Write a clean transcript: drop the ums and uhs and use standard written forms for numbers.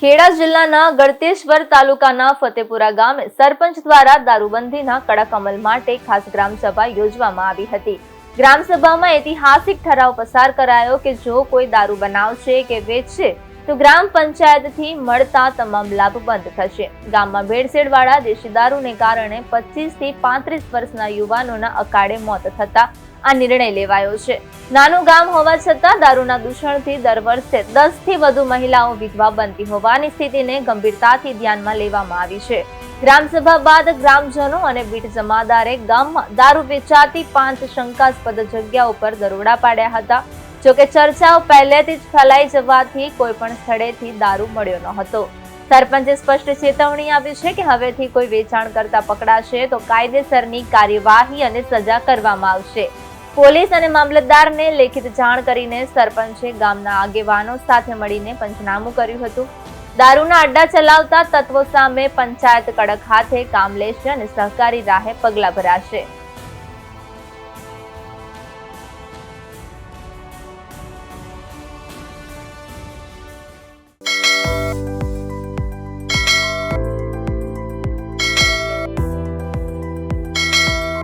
ખેડા જિલ્લાના ગળતેશ્વર તાલુકાના ફતેપુરા ગામે સરપંચ દ્વારા દારૂબંધીના કડક અમલ માટે ખાસ ગ્રામસભા યોજવામાં આવી હતી। ગ્રામસભામાં ઐતિહાસિક ઠરાવ પસાર કરાયો કે જો કોઈ દારૂ બનાવશે કે વેચશે તો ગ્રામ પંચાયતથી મળતા તમામ લાભ બંધ થશે। ગામમાં ભેળસેળવાળા દેશી દારૂને કારણે 25 થી 35 વર્ષના યુવાનોના અકાળે મોત થતા આ નિર્ણય લેવાયો છે। નાનું ગામ હોવા છતાં દારૂના દૂષણથી દર વર્ષે 10 થી વધુ મહિલાઓ વિધવા બનતી હોવાની સ્થિતિને ગંભીરતાથી ધ્યાનમાં લેવામાં આવી છે। ગ્રામસભા બાદ ગ્રામજનો અને બીટ જમાદારે ગામમાં દારૂ વેચાતી 5 શંકાસ્પદ જગ્યાઓ પર દરોડા પાડ્યા હતા। જોકે ચર્ચાઓ પહેલેથી જ ફેલાઈ જવાથી કોઈ પણ સ્થળેથી દારૂ મળ્યો ન હતો। સરપંચે સ્પષ્ટ ચેતવણી આપી છે કે હવેથી કોઈ વેચાણ કરતા પકડાશે તો કાયદેસરની કાર્યવાહી અને સજા કરવામાં આવશે। પોલીસ અને મામલતદારને લેખિત જાણ કરીને સરપંચે ગામના આગેવાનો સાથે મળીને પંચનામું કર્યું હતું। દારૂના અડ્ડા ચલાવતા તત્વો સામે પંચાયત કડક હાથે કામ લેશે અને સહકારી રાહે પગલાં ભરાશે।